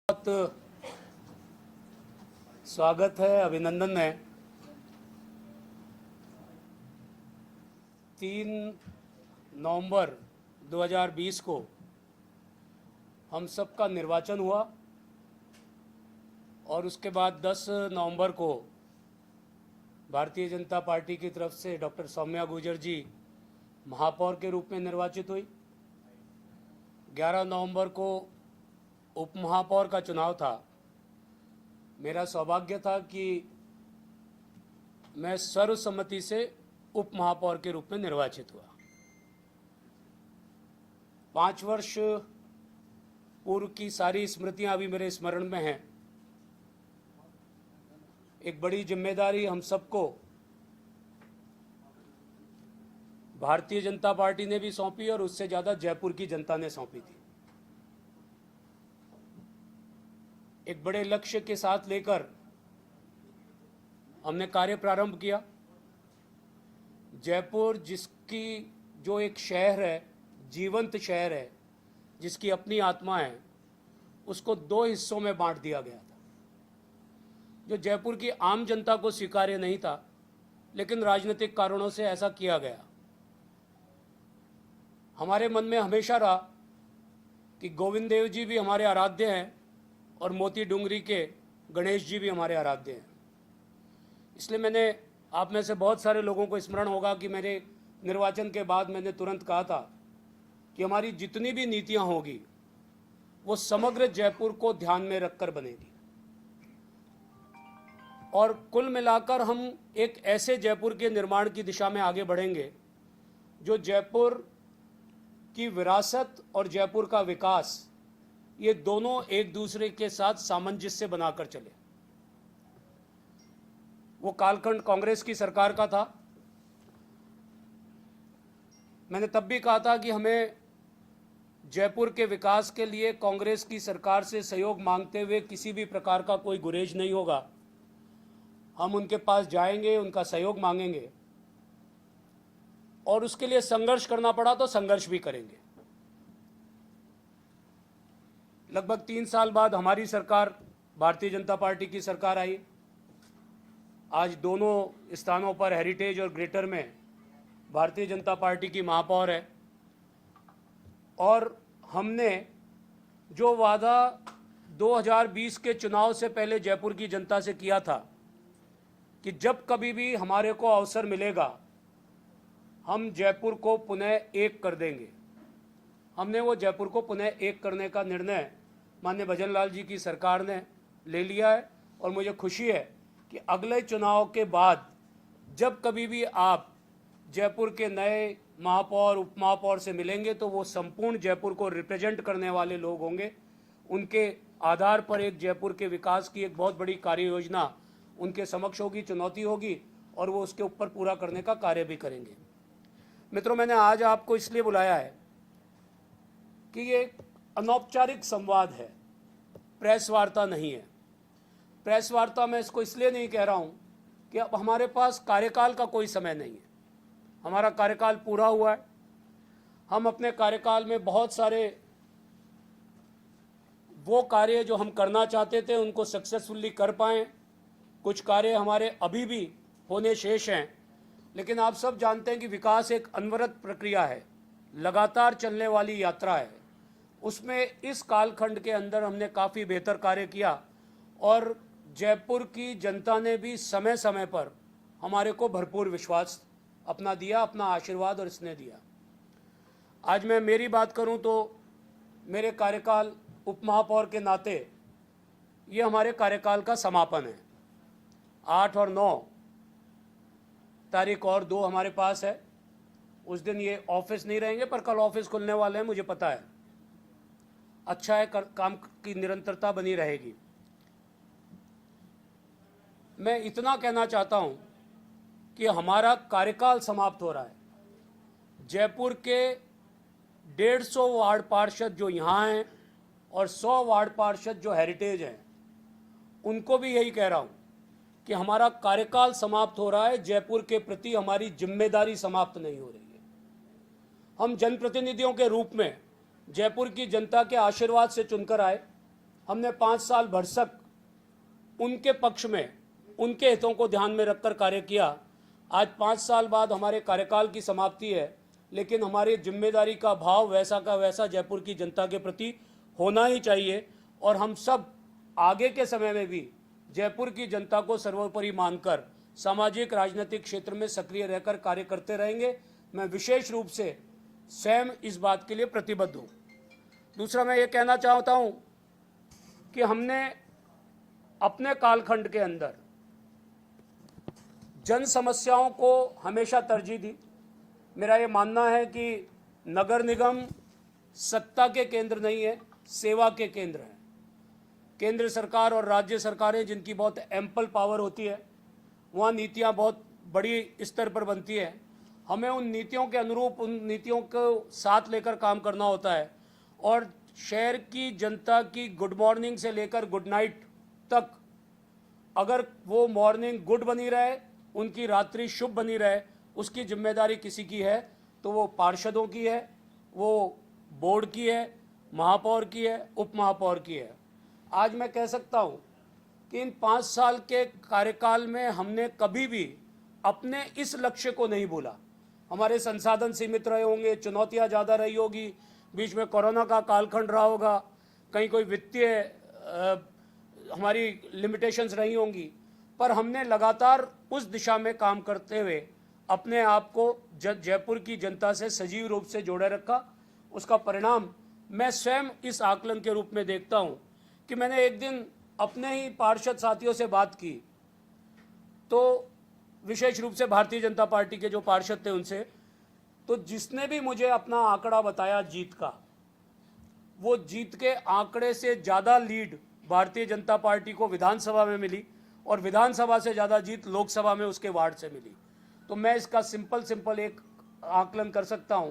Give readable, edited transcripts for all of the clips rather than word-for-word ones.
बहुत स्वागत है, अभिनंदन है। 3 नवंबर 2020 को हम सबका निर्वाचन हुआ और उसके बाद 10 नवंबर को भारतीय जनता पार्टी की तरफ से डॉक्टर सौम्या गुर्जर जी महापौर के रूप में निर्वाचित हुई। 11 नवंबर को उप महापौर का चुनाव था। मेरा सौभाग्य था कि मैं सर्वसम्मति से उप महापौर के रूप में निर्वाचित हुआ। 5 वर्ष पूर्व की सारी स्मृतियां अभी मेरे स्मरण में हैं। एक बड़ी जिम्मेदारी हम सबको भारतीय जनता पार्टी ने भी सौंपी और उससे ज़्यादा जयपुर की जनता ने सौंपी थी। एक बड़े लक्ष्य के साथ लेकर हमने कार्य प्रारंभ किया। जयपुर जिसकी जो एक शहर है, जीवंत शहर है, जिसकी अपनी आत्मा है, उसको 2 हिस्सों में बांट दिया गया था। जो जयपुर की आम जनता को स्वीकार्य नहीं था, लेकिन राजनीतिक कारणों से ऐसा किया गया। हमारे मन में हमेशा रहा कि गोविंद देव जी भी हमारे आराध्य हैं और मोती डूंगरी के गणेश जी भी हमारे आराध्य हैं। इसलिए मैंने, आप में से बहुत सारे लोगों को स्मरण होगा कि मेरे निर्वाचन के बाद मैंने तुरंत कहा था कि हमारी जितनी भी नीतियां होगी वो समग्र जयपुर को ध्यान में रखकर बनेगी और कुल मिलाकर हम एक ऐसे जयपुर के निर्माण की दिशा में आगे बढ़ेंगे जो जयपुर की विरासत और जयपुर का विकास, ये दोनों एक दूसरे के साथ सामंजस्य बनाकर चले। वो कालखंड कांग्रेस की सरकार का था। मैंने तब भी कहा था कि हमें जयपुर के विकास के लिए कांग्रेस की सरकार से सहयोग मांगते हुए किसी भी प्रकार का कोई गुरेज नहीं होगा। हम उनके पास जाएंगे, उनका सहयोग मांगेंगे और उसके लिए संघर्ष करना पड़ा तो संघर्ष भी करेंगे। लगभग 3 साल बाद हमारी सरकार, भारतीय जनता पार्टी की सरकार आई। आज दोनों स्थानों पर, हेरिटेज और ग्रेटर में, भारतीय जनता पार्टी की महापौर है और हमने जो वादा 2020 के चुनाव से पहले जयपुर की जनता से किया था कि जब कभी भी हमारे को अवसर मिलेगा हम जयपुर को पुनः एक कर देंगे, हमने वो जयपुर को पुनः एक करने का निर्णय माननीय भजन लाल जी की सरकार ने ले लिया है। और मुझे खुशी है कि अगले चुनाव के बाद जब कभी भी आप जयपुर के नए महापौर, उप महापौर से मिलेंगे तो वो संपूर्ण जयपुर को रिप्रेजेंट करने वाले लोग होंगे। उनके आधार पर एक जयपुर के विकास की एक बहुत बड़ी कार्य योजना उनके समक्ष होगी, चुनौती होगी और वो उसके ऊपर पूरा करने का कार्य भी करेंगे। मित्रों, मैंने आज आपको इसलिए बुलाया है कि ये अनौपचारिक संवाद है, प्रेस वार्ता नहीं है। प्रेस वार्ता मैं इसको इसलिए नहीं कह रहा हूं कि अब हमारे पास कार्यकाल का कोई समय नहीं है। हमारा कार्यकाल पूरा हुआ है। हम अपने कार्यकाल में बहुत सारे वो कार्य जो हम करना चाहते थे उनको सक्सेसफुली कर पाए। कुछ कार्य हमारे अभी भी होने शेष हैं, लेकिन आप सब जानते हैं कि विकास एक अनवरत प्रक्रिया है, लगातार चलने वाली यात्रा है। उसमें इस कालखंड के अंदर हमने काफ़ी बेहतर कार्य किया और जयपुर की जनता ने भी समय समय पर हमारे को भरपूर विश्वास अपना दिया, अपना आशीर्वाद और स्नेह दिया। आज मैं मेरी बात करूं तो मेरे कार्यकाल उप महापौर के नाते ये हमारे कार्यकाल का समापन है। 8 और 9 तारीख और 2 हमारे पास है। उस दिन ये ऑफिस नहीं रहेंगे, पर कल ऑफिस खुलने वाले हैं, मुझे पता है। अच्छा है, काम की निरंतरता बनी रहेगी। मैं इतना कहना चाहता हूं कि हमारा कार्यकाल समाप्त हो रहा है। जयपुर के 150 वार्ड पार्षद जो यहाँ हैं और 100 वार्ड पार्षद जो हेरिटेज हैं, उनको भी यही कह रहा हूं कि हमारा कार्यकाल समाप्त हो रहा है। जयपुर के प्रति हमारी जिम्मेदारी समाप्त नहीं हो रही है। हम जनप्रतिनिधियों के रूप में जयपुर की जनता के आशीर्वाद से चुनकर आए हमने 5 साल भरसक उनके पक्ष में, उनके हितों को ध्यान में रखकर कार्य किया। आज 5 साल बाद हमारे कार्यकाल की समाप्ति है, लेकिन हमारी जिम्मेदारी का भाव वैसा का वैसा जयपुर की जनता के प्रति होना ही चाहिए और हम सब आगे के समय में भी जयपुर की जनता को सर्वोपरि मानकर सामाजिक राजनीतिक क्षेत्र में सक्रिय रहकर कार्य करते रहेंगे। मैं विशेष रूप से स्वयं इस बात के लिए प्रतिबद्ध हूँ। दूसरा, मैं ये कहना चाहता हूँ कि हमने अपने कालखंड के अंदर जन समस्याओं को हमेशा तरजीह दी। मेरा ये मानना है कि नगर निगम सत्ता के केंद्र नहीं है, सेवा के केंद्र हैं। केंद्र सरकार और राज्य सरकारें जिनकी बहुत एम्पल पावर होती है, वहाँ नीतियाँ बहुत बड़ी स्तर पर बनती है। हमें उन नीतियों के अनुरूप, उन नीतियों को साथ लेकर काम करना होता है और शहर की जनता की गुड मॉर्निंग से लेकर गुड नाइट तक अगर वो मॉर्निंग गुड बनी रहे, उनकी रात्रि शुभ बनी रहे, उसकी जिम्मेदारी किसी की है तो वो पार्षदों की है, वो बोर्ड की है, महापौर की है, उप महापौर की है। आज मैं कह सकता हूँ कि इन 5 साल के कार्यकाल में हमने कभी भी अपने इस लक्ष्य को नहीं भूला। हमारे संसाधन सीमित रहे होंगे, चुनौतियाँ ज़्यादा रही होगी, बीच में कोरोना का कालखंड रहा होगा, कहीं कोई वित्तीय हमारी लिमिटेशंस रही होंगी, पर हमने लगातार उस दिशा में काम करते हुए अपने आप को जयपुर की जनता से सजीव रूप से जोड़े रखा। उसका परिणाम मैं स्वयं इस आकलन के रूप में देखता हूं कि मैंने एक दिन अपने ही पार्षद साथियों से बात की, तो विशेष रूप से भारतीय जनता पार्टी के जो पार्षद थे उनसे, तो जिसने भी मुझे अपना आंकड़ा बताया जीत का, वो जीत के आंकड़े से ज़्यादा लीड भारतीय जनता पार्टी को विधानसभा में मिली और विधानसभा से ज़्यादा जीत लोकसभा में उसके वार्ड से मिली। तो मैं इसका सिंपल एक आकलन कर सकता हूं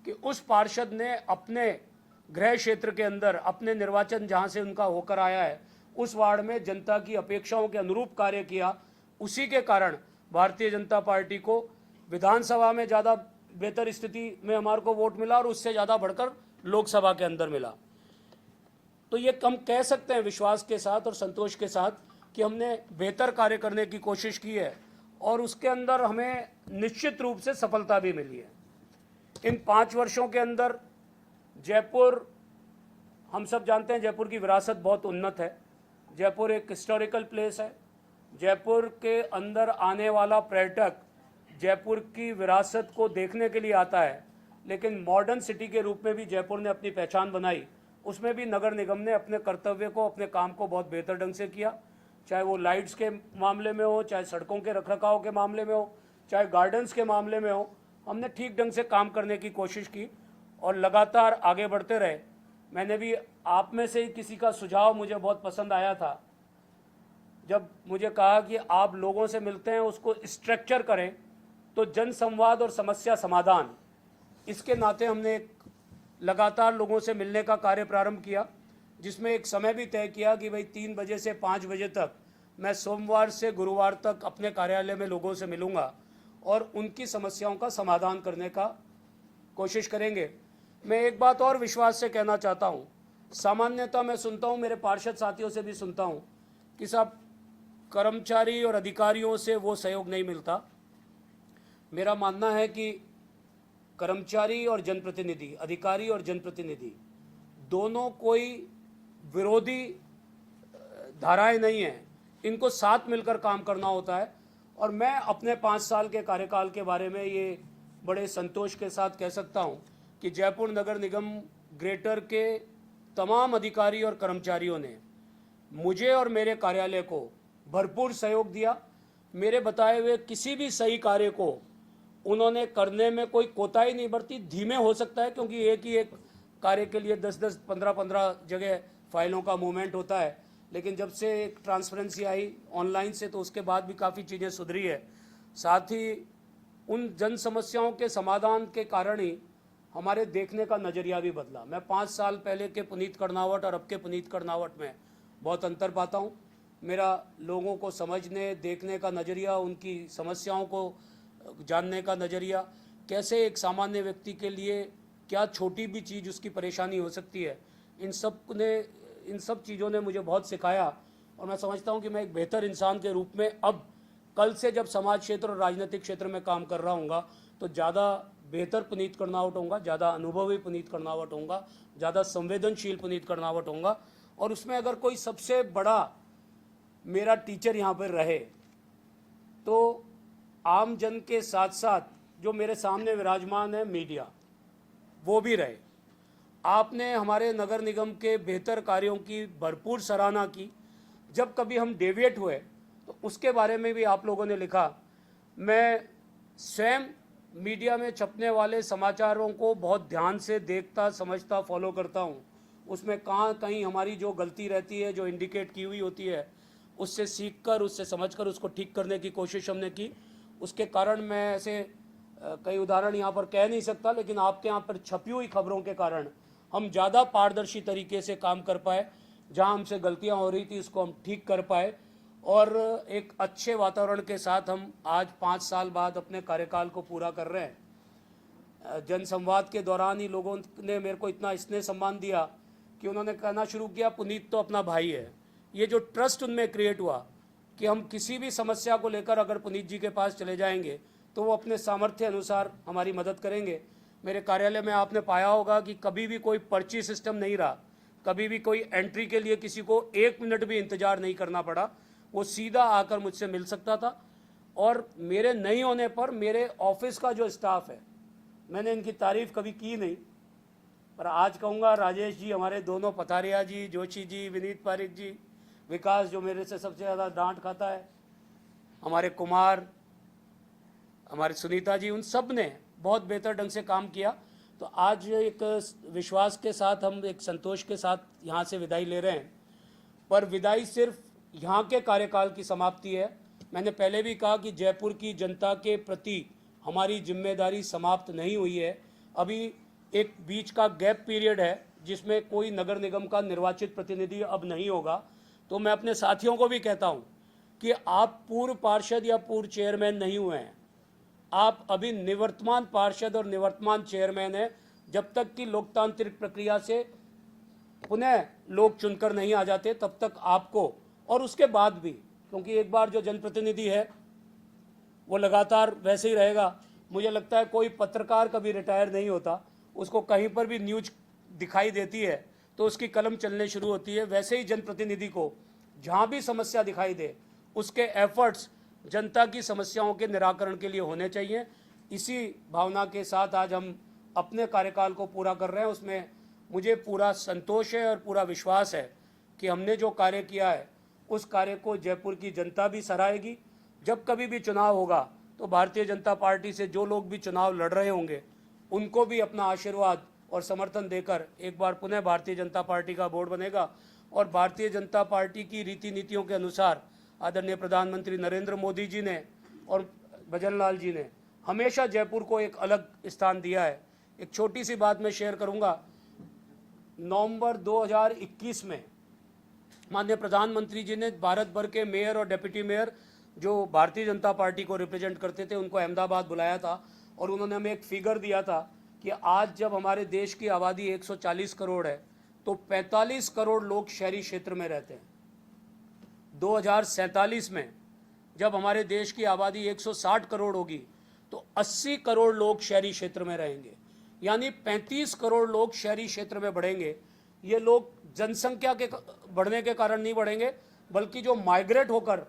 कि उस पार्षद ने अपने गृह क्षेत्र के अंदर, अपने निर्वाचन जहां से उनका होकर आया है, उस वार्ड में जनता की अपेक्षाओं के अनुरूप कार्य किया। उसी के कारण भारतीय जनता पार्टी को विधानसभा में ज़्यादा बेहतर स्थिति में हमारे को वोट मिला और उससे ज़्यादा बढ़कर लोकसभा के अंदर मिला। तो ये कम कह सकते हैं विश्वास के साथ और संतोष के साथ कि हमने बेहतर कार्य करने की कोशिश की है और उसके अंदर हमें निश्चित रूप से सफलता भी मिली है। इन 5 वर्षों के अंदर जयपुर, हम सब जानते हैं जयपुर की विरासत बहुत उन्नत है। जयपुर एक हिस्टोरिकल प्लेस है। जयपुर के अंदर आने वाला पर्यटक जयपुर की विरासत को देखने के लिए आता है, लेकिन मॉडर्न सिटी के रूप में भी जयपुर ने अपनी पहचान बनाई। उसमें भी नगर निगम ने अपने कर्तव्य को, अपने काम को बहुत बेहतर ढंग से किया, चाहे वो लाइट्स के मामले में हो, चाहे सड़कों के रखरखाव के मामले में हो, चाहे गार्डन्स के मामले में हो। हमने ठीक ढंग से काम करने की कोशिश की और लगातार आगे बढ़ते रहे। मैंने भी, आप में से ही किसी का सुझाव मुझे बहुत पसंद आया था, जब मुझे कहा कि आप लोगों से मिलते हैं उसको स्ट्रक्चर करें तो जन संवाद और समस्या समाधान, इसके नाते हमने एक लगातार लोगों से मिलने का कार्य प्रारंभ किया, जिसमें एक समय भी तय किया कि भाई 3 बजे से 5 बजे तक मैं सोमवार से गुरुवार तक अपने कार्यालय में लोगों से मिलूंगा और उनकी समस्याओं का समाधान करने का कोशिश करेंगे। मैं एक बात और विश्वास से कहना चाहता हूँ, सामान्यतः मैं सुनता हूँ, मेरे पार्षद साथियों से भी सुनता हूँ कि साहब कर्मचारी और अधिकारियों से वो सहयोग नहीं मिलता। मेरा मानना है कि कर्मचारी और जनप्रतिनिधि, अधिकारी और जनप्रतिनिधि दोनों कोई विरोधी धाराएं नहीं हैं, इनको साथ मिलकर काम करना होता है। और मैं अपने 5 साल के कार्यकाल के बारे में ये बड़े संतोष के साथ कह सकता हूँ कि जयपुर नगर निगम ग्रेटर के तमाम अधिकारी और कर्मचारियों ने मुझे और मेरे कार्यालय को भरपूर सहयोग दिया। मेरे बताए हुए किसी भी सही कार्य को उन्होंने करने में कोई कोताही नहीं बरती। धीमे हो सकता है क्योंकि एक ही एक कार्य के लिए 10-10, 15-15 जगह फाइलों का मूवमेंट होता है, लेकिन जब से एक ट्रांसपेरेंसी आई ऑनलाइन से, तो उसके बाद भी काफ़ी चीज़ें सुधरी है। साथ ही उन जन समस्याओं के समाधान के कारण ही हमारे देखने का नज़रिया भी बदला। मैं 5 साल पहले के पुनीत कर्नावट और अब के पुनीत कर्नावट में बहुत अंतर पाता हूँ। मेरा लोगों को समझने, देखने का नज़रिया, उनकी समस्याओं को जानने का नज़रिया, कैसे एक सामान्य व्यक्ति के लिए क्या छोटी भी चीज़ उसकी परेशानी हो सकती है, इन सब ने इन सब चीज़ों ने मुझे बहुत सिखाया और मैं समझता हूँ कि मैं एक बेहतर इंसान के रूप में अब कल से जब समाज क्षेत्र और राजनीतिक क्षेत्र में काम कर रहा हूँगा तो ज़्यादा बेहतर पुनीत कर्नावट होऊंगा, ज़्यादा अनुभवी पुनीत कर्नावट होऊंगा, ज़्यादा संवेदनशील पुनीत कर्नावट होऊंगा। और उसमें अगर कोई सबसे बड़ा मेरा टीचर यहाँ पर रहे तो आम जन के साथ साथ जो मेरे सामने विराजमान है मीडिया, वो भी रहे। आपने हमारे नगर निगम के बेहतर कार्यों की भरपूर सराहना की। जब कभी हम डेविएट हुए तो उसके बारे में भी आप लोगों ने लिखा। मैं स्वयं मीडिया में छपने वाले समाचारों को बहुत ध्यान से देखता, समझता, फॉलो करता हूँ। उसमें कहाँ कहीं हमारी जो गलती रहती है, जो इंडिकेट की हुई होती है, उससे सीखकर, उससे समझकर उसको ठीक करने की कोशिश हमने की। उसके कारण मैं ऐसे कई उदाहरण यहाँ पर कह नहीं सकता, लेकिन आपके यहाँ पर छपी हुई खबरों के कारण हम ज़्यादा पारदर्शी तरीके से काम कर पाए। जहाँ हमसे गलतियाँ हो रही थी उसको हम ठीक कर पाए और एक अच्छे वातावरण के साथ हम आज 5 साल बाद अपने कार्यकाल को पूरा कर रहे हैं। जनसंवाद के दौरान ही लोगों ने मेरे को इतना स्नेह सम्मान दिया कि उन्होंने कहना शुरू किया, पुनीत तो अपना भाई है। ये जो ट्रस्ट उनमें क्रिएट हुआ कि हम किसी भी समस्या को लेकर अगर पुनीत जी के पास चले जाएंगे तो वो अपने सामर्थ्य अनुसार हमारी मदद करेंगे। मेरे कार्यालय में आपने पाया होगा कि कभी भी कोई पर्ची सिस्टम नहीं रहा, कभी भी कोई एंट्री के लिए किसी को 1 मिनट भी इंतजार नहीं करना पड़ा। वो सीधा आकर मुझसे मिल सकता था। और मेरे नहीं होने पर मेरे ऑफिस का जो स्टाफ है, मैंने इनकी तारीफ कभी की नहीं, पर आज कहूँगा राजेश जी, हमारे दोनों पथारिया जी, जोशी जी, विनीत पारिक जी, विकास जो मेरे से सबसे ज़्यादा डांट खाता है, हमारे कुमार, हमारे सुनीता जी, उन सब ने बहुत बेहतर ढंग से काम किया। तो आज एक विश्वास के साथ, हम एक संतोष के साथ यहाँ से विदाई ले रहे हैं। पर विदाई सिर्फ यहाँ के कार्यकाल की समाप्ति है। मैंने पहले भी कहा कि जयपुर की जनता के प्रति हमारी जिम्मेदारी समाप्त नहीं हुई है। अभी एक बीच का गैप पीरियड है जिसमें कोई नगर निगम का निर्वाचित प्रतिनिधि अब नहीं होगा। तो मैं अपने साथियों को भी कहता हूँ कि आप पूर्व पार्षद या पूर्व चेयरमैन नहीं हुए हैं, आप अभी निवर्तमान पार्षद और निवर्तमान चेयरमैन हैं। जब तक कि लोकतांत्रिक प्रक्रिया से पुनः लोग चुनकर नहीं आ जाते तब तक आपको, और उसके बाद भी, क्योंकि एक बार जो जनप्रतिनिधि है वो लगातार वैसे ही रहेगा। मुझे लगता है कोई पत्रकार कभी रिटायर नहीं होता, उसको कहीं पर भी न्यूज दिखाई देती है तो उसकी कलम चलने शुरू होती है। वैसे ही जनप्रतिनिधि को जहाँ भी समस्या दिखाई दे उसके एफर्ट्स जनता की समस्याओं के निराकरण के लिए होने चाहिए। इसी भावना के साथ आज हम अपने कार्यकाल को पूरा कर रहे हैं। उसमें मुझे पूरा संतोष है और पूरा विश्वास है कि हमने जो कार्य किया है उस कार्य को जयपुर की जनता भी सराहेगी। जब कभी भी चुनाव होगा तो भारतीय जनता पार्टी से जो लोग भी चुनाव लड़ रहे होंगे उनको भी अपना आशीर्वाद और समर्थन देकर एक बार पुनः भारतीय जनता पार्टी का बोर्ड बनेगा। और भारतीय जनता पार्टी की रीति नीतियों के अनुसार आदरणीय प्रधानमंत्री नरेंद्र मोदी जी ने और भजन लाल जी ने हमेशा जयपुर को एक अलग स्थान दिया है। एक छोटी सी बात मैं शेयर करूंगा। नवंबर 2021 में माननीय प्रधानमंत्री जी ने भारत भर के मेयर और डिप्टी मेयर जो भारतीय जनता पार्टी को रिप्रेजेंट करते थे उनको अहमदाबाद बुलाया था और उन्होंने हमें एक फिगर दिया था कि आज जब हमारे देश की आबादी 140 करोड़ है तो 45 करोड़ लोग शहरी क्षेत्र में रहते हैं। 2047 में जब हमारे देश की आबादी 160 करोड़ होगी तो 80 करोड़ लोग शहरी क्षेत्र में रहेंगे, यानी 35 करोड़ लोग शहरी क्षेत्र में बढ़ेंगे। ये लोग जनसंख्या के बढ़ने के कारण नहीं बढ़ेंगे, बल्कि जो माइग्रेट होकर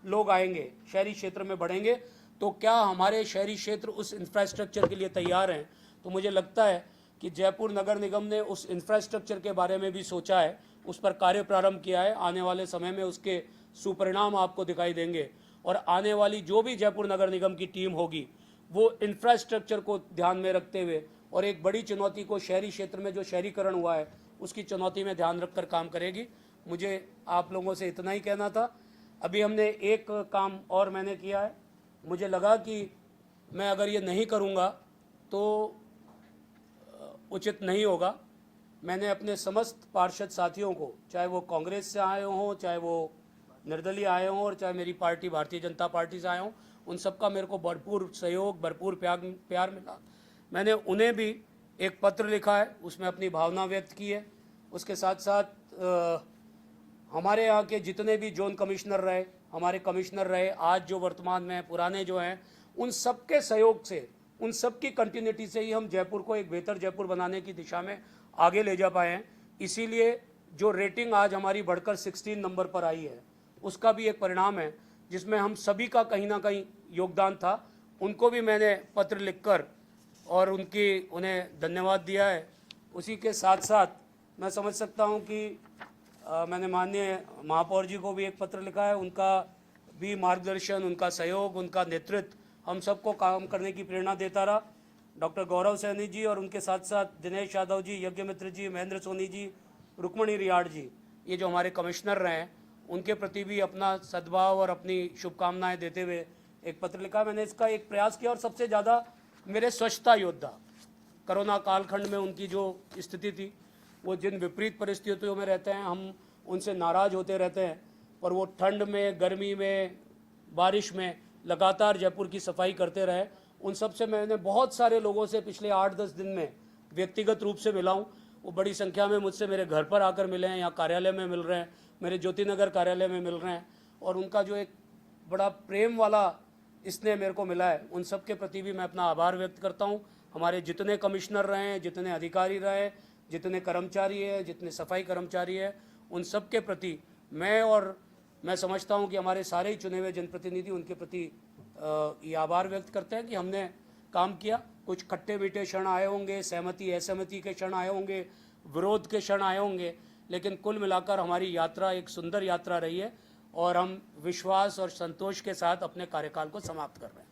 लोग आएंगे शहरी क्षेत्र में बढ़ेंगे। तो क्या हमारे शहरी क्षेत्र उस इंफ्रास्ट्रक्चर के लिए तैयार हैं? तो मुझे लगता है कि जयपुर नगर निगम ने उस इंफ्रास्ट्रक्चर के बारे में भी सोचा है, उस पर कार्य प्रारंभ किया है। आने वाले समय में उसके सुपरिणाम आपको दिखाई देंगे और आने वाली जो भी जयपुर नगर निगम की टीम होगी वो इंफ्रास्ट्रक्चर को ध्यान में रखते हुए और एक बड़ी चुनौती को शहरी क्षेत्र में जो शहरीकरण हुआ है उसकी चुनौती में ध्यान रखकर काम करेगी। मुझे आप लोगों से इतना ही कहना था। अभी हमने एक काम और मैंने किया है, मुझे लगा कि मैं अगर ये नहीं करूँगा तो उचित नहीं होगा। मैंने अपने समस्त पार्षद साथियों को, चाहे वो कांग्रेस से आए हों, चाहे वो निर्दलीय आए हों और चाहे मेरी पार्टी भारतीय जनता पार्टी से आए हों, उन सबका मेरे को भरपूर सहयोग, भरपूर प्यार मिला। मैंने उन्हें भी एक पत्र लिखा है, उसमें अपनी भावना व्यक्त की है। उसके साथ साथ हमारे यहाँ के जितने भी जोन कमिश्नर रहे, हमारे कमिश्नर रहे, आज जो वर्तमान में पुराने जो हैं, उन सब के सहयोग से, उन सब की कंटिन्यूटी से ही हम जयपुर को एक बेहतर जयपुर बनाने की दिशा में आगे ले जा पाए हैं। इसीलिए जो रेटिंग आज हमारी बढ़कर 16 नंबर पर आई है, उसका भी एक परिणाम है जिसमें हम सभी का कहीं ना कहीं योगदान था। उनको भी मैंने पत्र लिखकर और उन्हें धन्यवाद दिया है। उसी के साथ साथ मैं समझ सकता हूं कि मैंने माननीय महापौर जी को भी एक पत्र लिखा है। उनका भी मार्गदर्शन, उनका सहयोग, उनका नेतृत्व हम सबको काम करने की प्रेरणा देता रहा। डॉक्टर गौरव सैनी जी और उनके साथ साथ दिनेश यादव जी, यज्ञमित्र जी, महेंद्र सोनी जी, रुक्मणी रियाड़ जी, ये जो हमारे कमिश्नर रहे हैं, उनके प्रति भी अपना सद्भाव और अपनी शुभकामनाएं देते हुए एक पत्र लिखा। मैंने इसका एक प्रयास किया और सबसे ज़्यादा मेरे स्वच्छता योद्धा, कोरोना कालखंड में उनकी जो स्थिति थी, वो जिन विपरीत परिस्थितियों में रहते हैं, हम उनसे नाराज़ होते रहते हैं, पर वो ठंड में, गर्मी में, बारिश में लगातार जयपुर की सफाई करते रहे। उन सब से मैंने बहुत सारे लोगों से पिछले 8-10 दिन में व्यक्तिगत रूप से मिला हूँ। वो बड़ी संख्या में मुझसे मेरे घर पर आकर मिले हैं, यहाँ कार्यालय में मिल रहे हैं, मेरे ज्योतिनगर कार्यालय में मिल रहे हैं, और उनका जो एक बड़ा प्रेम वाला स्नेह मेरे को मिला है, उन सब के प्रति भी मैं अपना आभार व्यक्त करता हूँ। हमारे जितने कमिश्नर रहे हैं, जितने अधिकारी रहे, जितने कर्मचारी हैं, जितने सफाई कर्मचारी हैं, उन सब के प्रति मैं समझता हूँ कि हमारे सारे ही चुने हुए जनप्रतिनिधि उनके प्रति ये आभार व्यक्त करते हैं कि हमने काम किया। कुछ खट्टे मीठे क्षण आए होंगे, सहमति असहमति के क्षण आए होंगे, विरोध के क्षण आए होंगे, लेकिन कुल मिलाकर हमारी यात्रा एक सुंदर यात्रा रही है और हम विश्वास और संतोष के साथ अपने कार्यकाल को समाप्त कर रहे हैं।